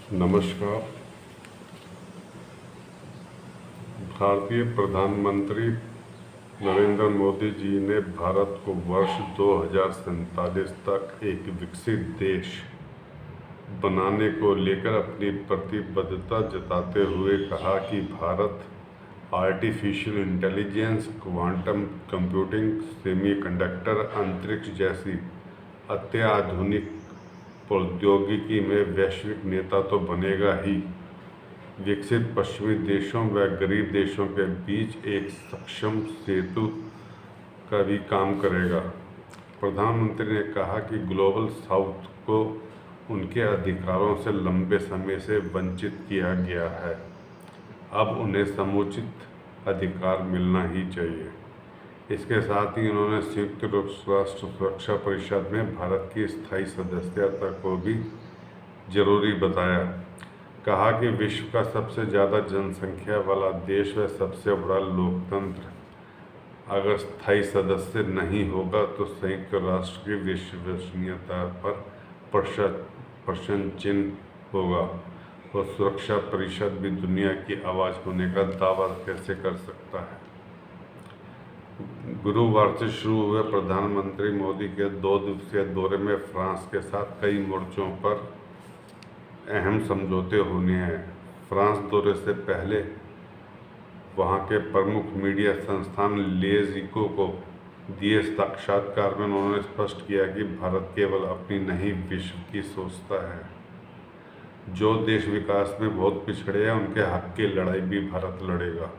नमस्कार। भारतीय प्रधानमंत्री नरेंद्र मोदी जी ने भारत को वर्ष 2047 तक एक विकसित देश बनाने को लेकर अपनी प्रतिबद्धता जताते हुए कहा कि Bharat artificial intelligence, quantum computing, semiconductor, अंतरिक्ष जैसी अत्याधुनिक प्रौद्योगिकी में वैश्विक नेता तो बनेगा ही, विकसित पश्चिमी देशों व गरीब देशों के बीच एक सक्षम सेतु का भी काम करेगा। प्रधानमंत्री ने कहा कि ग्लोबल साउथ को उनके अधिकारों से लंबे समय से वंचित किया गया है। अब उन्हें समुचित अधिकार मिलना ही चाहिए। इसके साथ ही उन्होंने संयुक्त राष्ट्र सुरक्षा परिषद में भारत की स्थायी सदस्यता को भी जरूरी बताया। कहा कि विश्व का सबसे ज़्यादा जनसंख्या वाला देश व सबसे बड़ा लोकतंत्र अगर स्थायी सदस्य नहीं होगा तो संयुक्त राष्ट्र की विश्वसनीयता पर प्रश्न चिन्ह होगा और सुरक्षा परिषद भी दुनिया की आवाज़ होने का दावा कैसे कर सकता है। गुरुवार से शुरू हुए प्रधानमंत्री मोदी के 2 दिवसीय दौरे में फ्रांस के साथ कई मोर्चों पर अहम समझौते होने हैं। फ्रांस दौरे से पहले वहां के प्रमुख मीडिया संस्थान लेज इको को दिए साक्षात्कार में उन्होंने स्पष्ट किया कि भारत केवल अपनी नहीं विश्व की सोचता है। जो देश विकास में बहुत पिछड़े हैं उनके हक की लड़ाई भी भारत लड़ेगा।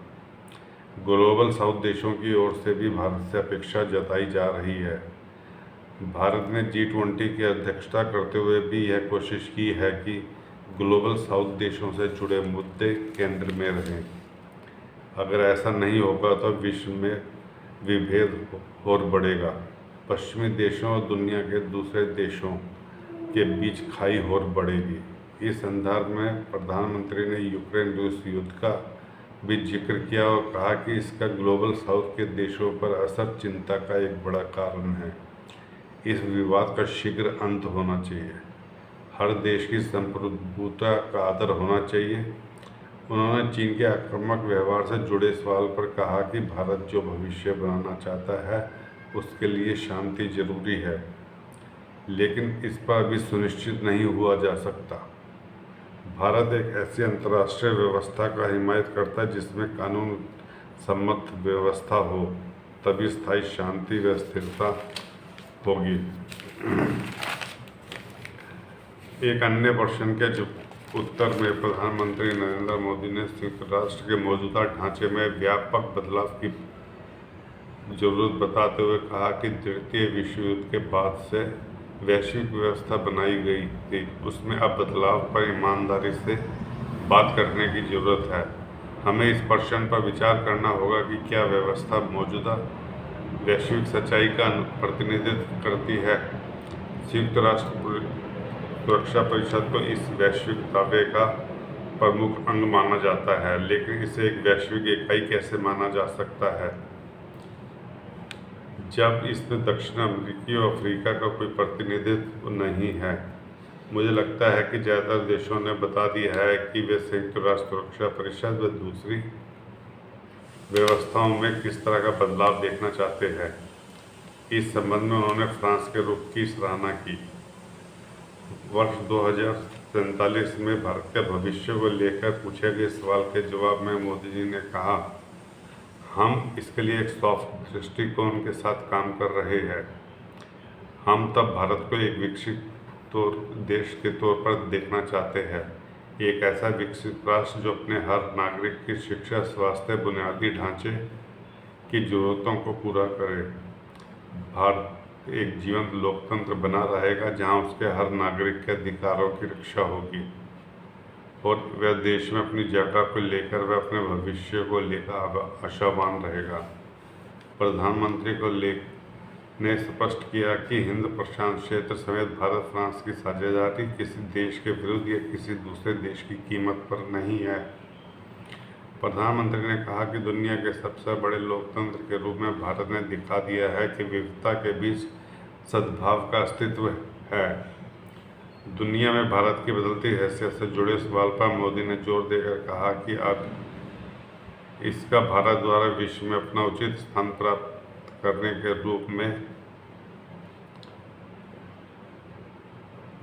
ग्लोबल साउथ देशों की ओर से भी भारत से अपेक्षा जताई जा रही है। भारत ने G20 की अध्यक्षता करते हुए भी यह कोशिश की है कि ग्लोबल साउथ देशों से जुड़े मुद्दे केंद्र में रहें। अगर ऐसा नहीं होगा तो विश्व में विभेद और बढ़ेगा। पश्चिमी देशों और दुनिया के दूसरे देशों के बीच खाई और बढ़ेगी। इस संदर्भ में प्रधानमंत्री ने यूक्रेन रूस युद्ध का भी जिक्र किया और कहा कि इसका ग्लोबल साउथ के देशों पर असर चिंता का एक बड़ा कारण है। इस विवाद का शीघ्र अंत होना चाहिए। हर देश की संप्रभुता का आदर होना चाहिए। उन्होंने चीन के आक्रामक व्यवहार से जुड़े सवाल पर कहा कि भारत जो भविष्य बनाना चाहता है उसके लिए शांति जरूरी है, लेकिन इस पर अभी सुनिश्चित नहीं हुआ जा सकता। भारत एक ऐसी अंतर्राष्ट्रीय व्यवस्था का हिमायत करता है जिसमें कानून सम्मत व्यवस्था हो, तभी स्थायी शांति व स्थिरता होगी। एक अन्य प्रश्न के उत्तर में प्रधानमंत्री नरेंद्र मोदी ने संयुक्त राष्ट्र के मौजूदा ढांचे में व्यापक बदलाव की जरूरत बताते हुए कहा कि द्वितीय विश्व युद्ध के बाद से वैश्विक व्यवस्था बनाई गई थी, उसमें अब बदलाव पर ईमानदारी से बात करने की जरूरत है। हमें इस प्रश्न पर विचार करना होगा कि क्या व्यवस्था मौजूदा वैश्विक सच्चाई का प्रतिनिधित्व करती है। संयुक्त राष्ट्र सुरक्षा परिषद को इस वैश्विक दावे का प्रमुख अंग माना जाता है, लेकिन इसे एक वैश्विक इकाई कैसे माना जा सकता है जब इसमें दक्षिण अमेरिकी और अफ्रीका का कोई प्रतिनिधित्व नहीं है। मुझे लगता है कि ज़्यादातर देशों ने बता दिया है कि वे संयुक्त राष्ट्र सुरक्षा परिषद व दूसरी व्यवस्थाओं में किस तरह का बदलाव देखना चाहते हैं। इस संबंध में उन्होंने फ्रांस के रुख की सराहना की। वर्ष 2047 में भारत के भविष्य को लेकर पूछे गए सवाल के जवाब में मोदी जी ने कहा, हम इसके लिए एक सॉफ्ट दृष्टिकोण के साथ काम कर रहे हैं। हम तब भारत को एक विकसित देश के तौर पर देखना चाहते हैं, एक ऐसा विकसित राष्ट्र जो अपने हर नागरिक की शिक्षा, स्वास्थ्य, बुनियादी ढांचे की जरूरतों को पूरा करे। भारत एक जीवंत लोकतंत्र बना रहेगा जहां उसके हर नागरिक के अधिकारों की रक्षा होगी और वह देश में अपनी जगह को लेकर वह अपने भविष्य को लेकर आशावान रहेगा। प्रधानमंत्री को ने स्पष्ट किया कि हिंद प्रशांत क्षेत्र समेत भारत फ्रांस की साझेदारी किसी देश के विरुद्ध या किसी दूसरे देश की कीमत पर नहीं है। प्रधानमंत्री ने कहा कि दुनिया के सबसे बड़े लोकतंत्र के रूप में भारत ने दिखा दिया है कि विविधता के बीच सद्भाव का अस्तित्व है। दुनिया में भारत की बदलती हैसियत से जुड़े सवाल पर मोदी ने जोर देकर कहा कि अब इसका भारत द्वारा विश्व में अपना उचित स्थान प्राप्त करने के रूप में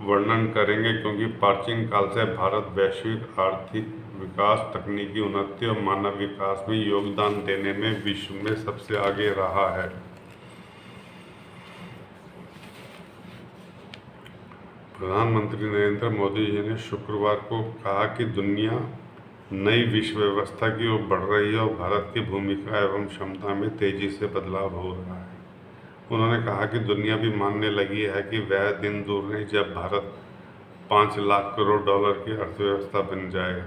वर्णन करेंगे, क्योंकि प्राचीन काल से भारत वैश्विक आर्थिक विकास, तकनीकी उन्नति और मानव विकास में योगदान देने में विश्व में सबसे आगे रहा है। प्रधानमंत्री नरेंद्र मोदी जी ने शुक्रवार को कहा कि दुनिया नई विश्व व्यवस्था की ओर बढ़ रही है और भारत की भूमिका एवं क्षमता में तेजी से बदलाव हो रहा है। उन्होंने कहा कि दुनिया भी मानने लगी है कि वह दिन दूर नहीं जब भारत 5 लाख करोड़ डॉलर की अर्थव्यवस्था बन जाएगा।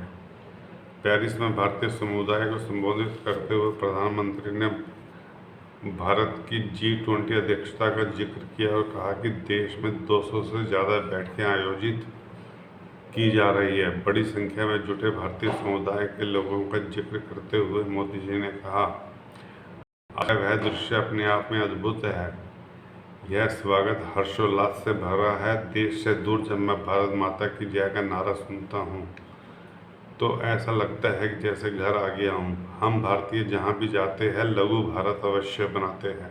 पेरिस में भारतीय समुदाय को संबोधित करते हुए प्रधानमंत्री ने भारत की G20 अध्यक्षता का जिक्र किया और कहा कि देश में 200 से ज़्यादा बैठकें आयोजित की जा रही है। बड़ी संख्या में जुटे भारतीय समुदाय के लोगों का जिक्र करते हुए मोदी जी ने कहा, वह दृश्य अपने आप में अद्भुत है। यह स्वागत हर्षोल्लास से भरा है। देश से दूर जब मैं भारत माता की जय का नारा सुनता हूँ तो ऐसा लगता है कि जैसे घर आ गया हूँ। हम भारतीय जहाँ भी जाते हैं लघु भारत अवश्य बनाते हैं।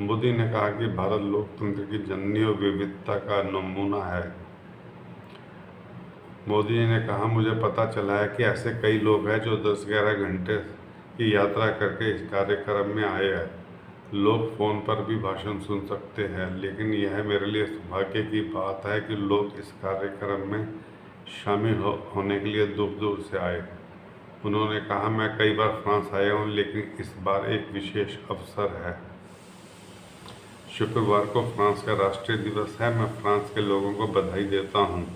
मोदी ने कहा कि भारत लोकतंत्र की जननी और विविधता का नमूना है। मोदी जी ने कहा, मुझे पता चला है कि ऐसे कई लोग हैं जो 10-11 घंटे की यात्रा करके इस कार्यक्रम में आए हैं। लोग फ़ोन पर भी भाषण सुन सकते हैं, लेकिन यह मेरे लिए सौभाग्य की बात है कि लोग इस कार्यक्रम में शामिल होने के लिए दूर दूर से आए। उन्होंने कहा, मैं कई बार फ्रांस आया हूँ, लेकिन इस बार एक विशेष अवसर है। शुक्रवार को फ्रांस का राष्ट्रीय दिवस है। मैं फ्रांस के लोगों को बधाई देता हूँ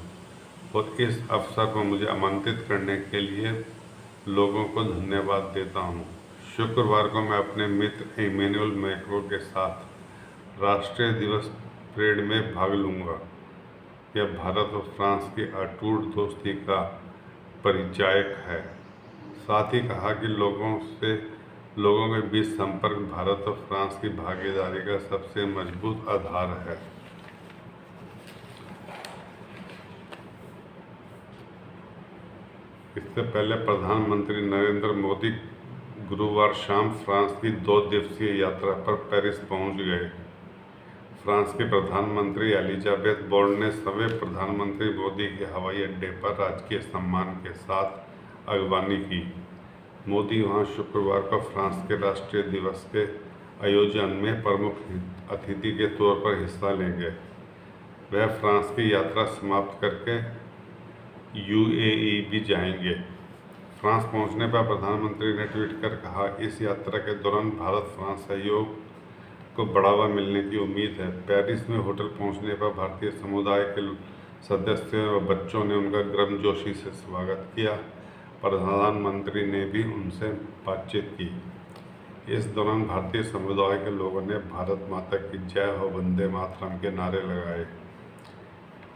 और इस अवसर पर मुझे आमंत्रित करने के लिए लोगों को धन्यवाद देता हूँ। शुक्रवार को मैं अपने मित्र इमैनुअल मैक्रों के साथ राष्ट्रीय दिवस परेड में भाग लूँगा। यह भारत और फ्रांस की अटूट दोस्ती का परिचायक है। साथ ही कहा कि लोगों के बीच संपर्क भारत और फ्रांस की भागीदारी का सबसे मजबूत आधार है। इससे पहले प्रधानमंत्री नरेंद्र मोदी गुरुवार शाम फ्रांस की 2 दिवसीय यात्रा पर पेरिस पहुंच गए। फ्रांस की प्रधानमंत्री एलिजाबेथ बोर्न ने सवेरे प्रधानमंत्री मोदी के हवाई अड्डे पर राजकीय सम्मान के साथ अगवानी की। मोदी वहां शुक्रवार को फ्रांस के राष्ट्रीय दिवस के आयोजन में प्रमुख अतिथि के तौर पर हिस्सा लेंगे। वह फ्रांस की यात्रा समाप्त करके UAE भी जाएंगे। फ्रांस पहुंचने पर प्रधानमंत्री ने ट्वीट कर कहा, इस यात्रा के दौरान भारत फ्रांस सहयोग को बढ़ावा मिलने की उम्मीद है। पेरिस में होटल पहुंचने पर भारतीय समुदाय के सदस्यों व बच्चों ने उनका गर्मजोशी से स्वागत किया। प्रधानमंत्री ने भी उनसे बातचीत की। इस दौरान भारतीय समुदाय के लोगों ने भारत माता की जय हो, वंदे मातरम के नारे लगाए।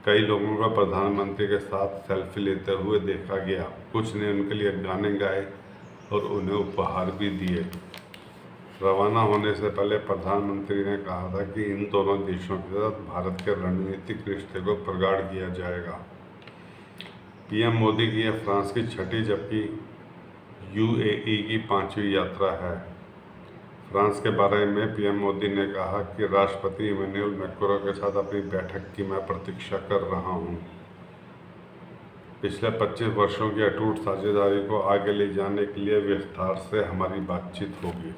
कई लोगों को प्रधानमंत्री के साथ सेल्फी लेते हुए देखा गया। कुछ ने उनके लिए गाने गाए और उन्हें उपहार भी दिए। रवाना होने से पहले प्रधानमंत्री ने कहा था कि इन दोनों देशों के साथ भारत के रणनीतिक रिश्ते को प्रगाढ़ किया जाएगा। पीएम मोदी की यह फ्रांस की छठी जबकि UAE की 5वीं यात्रा है। फ्रांस के बारे में पीएम मोदी ने कहा कि राष्ट्रपति इमैनुअल मैक्रों के साथ अपनी बैठक की मैं प्रतीक्षा कर रहा हूं। पिछले 25 वर्षों की अटूट साझेदारी को आगे ले जाने के लिए विस्तार से हमारी बातचीत होगी।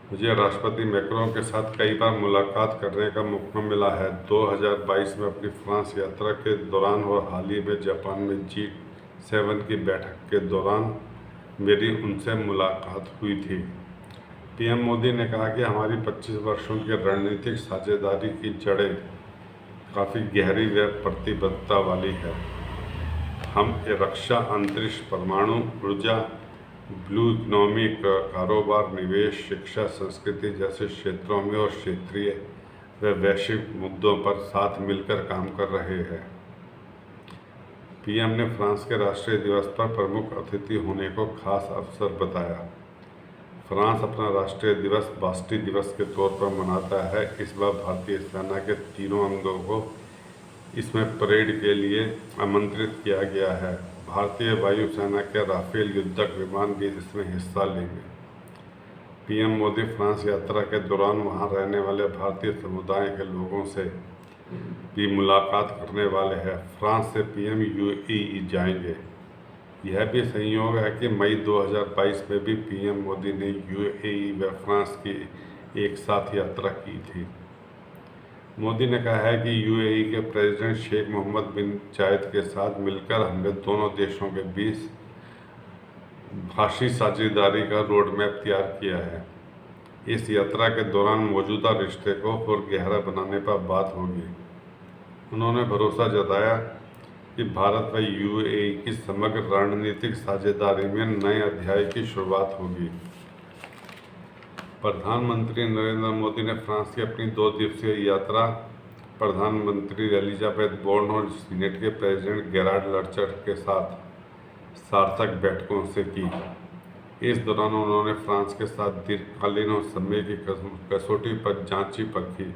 मुझे राष्ट्रपति मैक्रों के साथ कई बार मुलाकात करने का मौका मिला है। 2022 में अपनी फ्रांस यात्रा के दौरान और हाल ही में जापान में G7 की बैठक के दौरान मेरी उनसे मुलाकात हुई थी। पीएम मोदी ने कहा कि हमारी 25 वर्षों की रणनीतिक साझेदारी की जड़ें काफ़ी गहरी व प्रतिबद्धता वाली है। हम रक्षा, अंतरिक्ष, परमाणु ऊर्जा, ब्लू इकोनॉमी, कारोबार, निवेश, शिक्षा, संस्कृति जैसे क्षेत्रों में और क्षेत्रीय व वैश्विक मुद्दों पर साथ मिलकर काम कर रहे हैं। पीएम ने फ्रांस के राष्ट्रीय दिवस पर प्रमुख अतिथि होने को खास अवसर बताया। फ्रांस अपना राष्ट्रीय दिवस बास्टी दिवस के तौर पर मनाता है। इस बार भारतीय सेना के तीनों अंगों को इसमें परेड के लिए आमंत्रित किया गया है। भारतीय वायुसेना के राफेल युद्धक विमान भी इसमें हिस्सा लेंगे। पीएम मोदी फ्रांस यात्रा के दौरान वहां रहने वाले भारतीय समुदाय के लोगों से भी मुलाकात करने वाले हैं। फ्रांस से पीएम यूएई जाएंगे। यह भी संयोग है कि मई 2022 में भी पीएम मोदी ने यूएई व फ्रांस की एक साथ यात्रा की थी। मोदी ने कहा है कि यूएई के प्रेसिडेंट शेख मोहम्मद बिन जायद के साथ मिलकर हमने दोनों देशों के बीच भाषी साझेदारी का रोड मैप तैयार किया है। इस यात्रा के दौरान मौजूदा रिश्ते को और गहरा बनाने पर बात होगी। उन्होंने भरोसा जताया कि भारत व यूएई की समग्र रणनीतिक साझेदारी में नए अध्याय की शुरुआत होगी। प्रधानमंत्री नरेंद्र मोदी ने फ्रांस की अपनी 2 दिवसीय यात्रा प्रधानमंत्री एलिजाबेथ बोर्न और सीनेट के प्रेसिडेंट गेरार्ड लर्चर के साथ सार्थक बैठकों से की। इस दौरान उन्होंने फ्रांस के साथ दीर्घकालीन और समय की कसौटी पर जांची परखी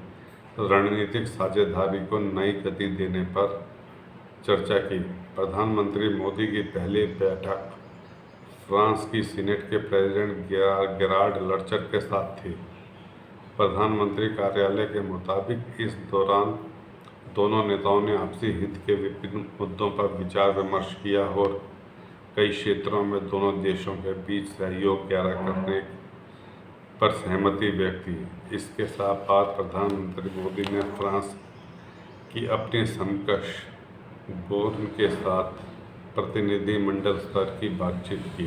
रणनीतिक साझेदारी को नई गति देने पर चर्चा की। प्रधानमंत्री मोदी की पहली बैठक फ्रांस की सीनेट के प्रेसिडेंट गेरार्ड लर्चर के साथ थी। प्रधानमंत्री कार्यालय के मुताबिक इस दौरान दोनों नेताओं ने आपसी हित के विभिन्न मुद्दों पर विचार विमर्श किया और कई क्षेत्रों में दोनों देशों के बीच सहयोग गहरा करने पर सहमति व्यक्त की। इसके साथ प्रधानमंत्री मोदी ने फ्रांस की अपने समकक्ष बोर्न के साथ प्रतिनिधिमंडल स्तर की बातचीत की।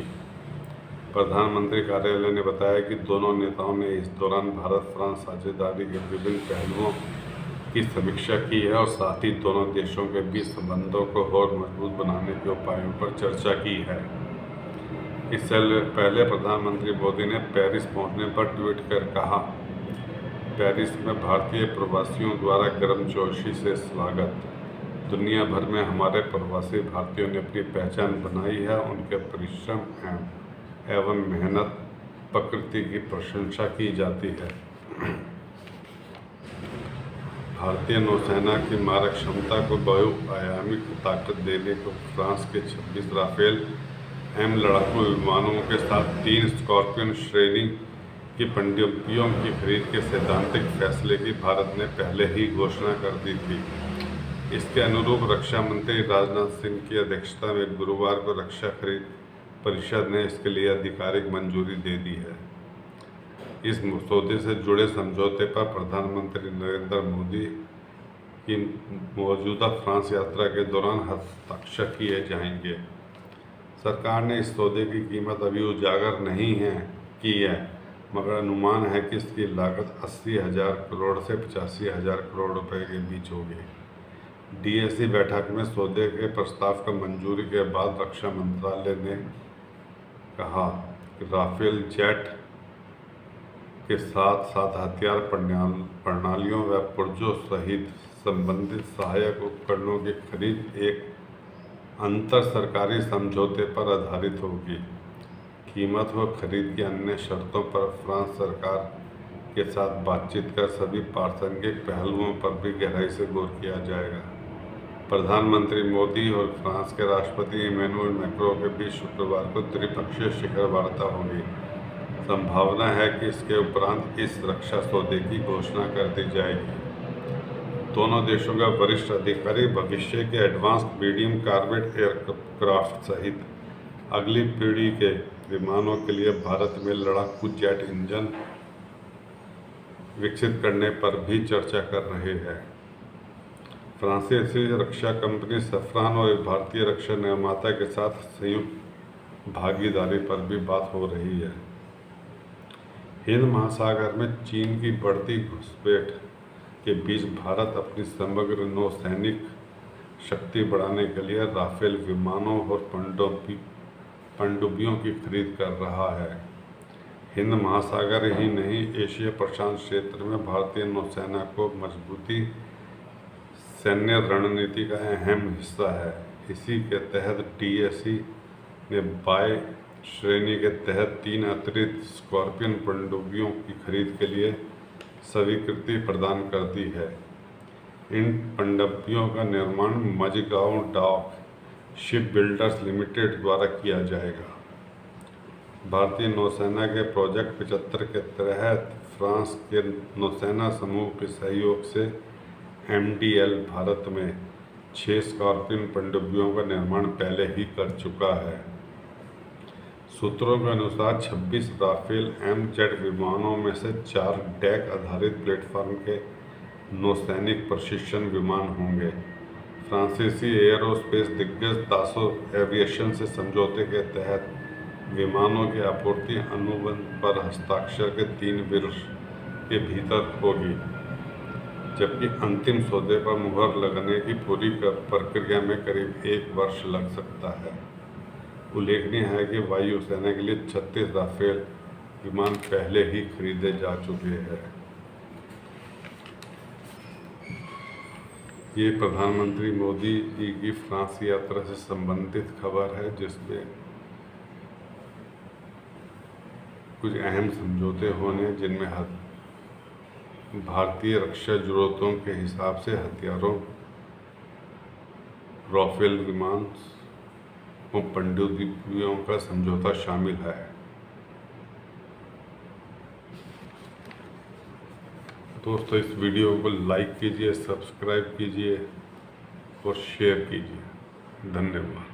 प्रधानमंत्री कार्यालय ने बताया कि दोनों नेताओं ने इस दौरान भारत फ्रांस साझेदारी के विभिन्न पहलुओं की समीक्षा की है और साथ ही दोनों देशों के बीच संबंधों को और मजबूत बनाने के उपायों पर चर्चा की है। इससे पहले प्रधानमंत्री मोदी ने पेरिस पहुंचने पर ट्वीट कर कहा, पेरिस में भारतीय प्रवासियों द्वारा गर्मजोशी से स्वागत। दुनिया भर में हमारे प्रवासी भारतीयों ने अपनी पहचान बनाई है। उनके परिश्रम एवं मेहनत प्रकृति की प्रशंसा की जाती है। भारतीय नौसेना की मारक क्षमता को बहुआयामी ताकत देने को फ्रांस के 26 राफेल एम लड़ाकू विमानों के साथ 3 स्कॉर्पियन श्रेणी की पनडुब्बियों की खरीद के सैद्धांतिक फैसले की भारत ने पहले ही घोषणा कर दी थी। इसके अनुरूप रक्षा मंत्री राजनाथ सिंह की अध्यक्षता में गुरुवार को रक्षा खरीद परिषद ने इसके लिए आधिकारिक मंजूरी दे दी है। इस सौदे से जुड़े समझौते पर प्रधानमंत्री नरेंद्र मोदी की मौजूदा फ्रांस यात्रा के दौरान हस्ताक्षर किए जाएंगे। सरकार ने इस सौदे की कीमत अभी उजागर नहीं की है, मगर अनुमान है कि इसकी लागत 80,000 करोड़ से 85,000 करोड़ रुपए के बीच होगी। डीएसी बैठक में सौदे के प्रस्ताव का मंजूरी के बाद रक्षा मंत्रालय ने कहा कि राफेल जेट के साथ साथ हथियार प्रणालियों व पुर्जों सहित संबंधित सहायक उपकरणों की खरीद एक अंतर सरकारी समझौते पर आधारित होगी। कीमत व खरीद की अन्य शर्तों पर फ्रांस सरकार के साथ बातचीत कर सभी प्रासंगिक पहलुओं पर भी गहराई से गौर किया जाएगा। प्रधानमंत्री मोदी और फ्रांस के राष्ट्रपति इमैनुअल मैक्रों के बीच शुक्रवार को द्विपक्षीय शिखर वार्ता होगी। संभावना है कि इसके उपरांत इस रक्षा सौदे की घोषणा कर दी जाएगी। दोनों देशों का वरिष्ठ अधिकारी भविष्य के एडवांस्ड मीडियम कॉम्बैट एयरक्राफ्ट सहित अगली पीढ़ी के विमानों के लिए भारत में लड़ाकू जेट इंजन विकसित करने पर भी चर्चा कर रहे हैं। फ्रांसीसी रक्षा कंपनी सफ्रान और भारतीय रक्षा निर्माता के साथ संयुक्त भागीदारी पर भी बात हो रही है। हिंद महासागर में चीन की बढ़ती घुसपैठ के बीच भारत अपनी समग्र नौसैनिक शक्ति बढ़ाने के लिए राफेल विमानों और पनडुब्बियों की खरीद कर रहा है। हिंद महासागर ही नहीं, एशिया प्रशांत क्षेत्र में भारतीय नौसेना को मजबूती सैन्य रणनीति का अहम हिस्सा है। इसी के तहत डीएसी ने बाय श्रेणी के तहत 3 अतिरिक्त स्कॉर्पियन पनडुब्बियों की खरीद के लिए स्वीकृति प्रदान कर दी है। इन पनडुब्बियों का निर्माण Mazagon dock shipbuilders limited द्वारा किया जाएगा। भारतीय नौसेना के प्रोजेक्ट 75 के तहत फ्रांस के नौसेना समूह के सहयोग से MDL भारत में 6 स्कॉर्पियन पनडुब्बियों का निर्माण पहले ही कर चुका है। सूत्रों के अनुसार 26 राफेल MZ विमानों में से 4 डेक आधारित प्लेटफॉर्म के नौसैनिक प्रशिक्षण विमान होंगे। फ्रांसीसी एयरोस्पेस दिग्गज दासों एविएशन से समझौते के तहत विमानों की आपूर्ति अनुबंध पर हस्ताक्षर के 3 वर्ष के भीतर होगी, जबकि अंतिम सौदे पर मुहर लगने की पूरी प्रक्रिया में करीब 1 वर्ष लग सकता है। उल्लेखनीय है कि वायुसेना के लिए 36 राफेल विमान पहले ही खरीदे जा चुके हैं। ये प्रधानमंत्री मोदी जी की फ्रांस यात्रा से संबंधित खबर है, जिसमें कुछ अहम समझौते होने, जिनमें भारतीय रक्षा जरूरतों के हिसाब से हथियारों, राफेल विमान और पनडुब्बियों का समझौता शामिल है। दोस्तों, इस वीडियो को लाइक कीजिए, सब्सक्राइब कीजिए और शेयर कीजिए। धन्यवाद।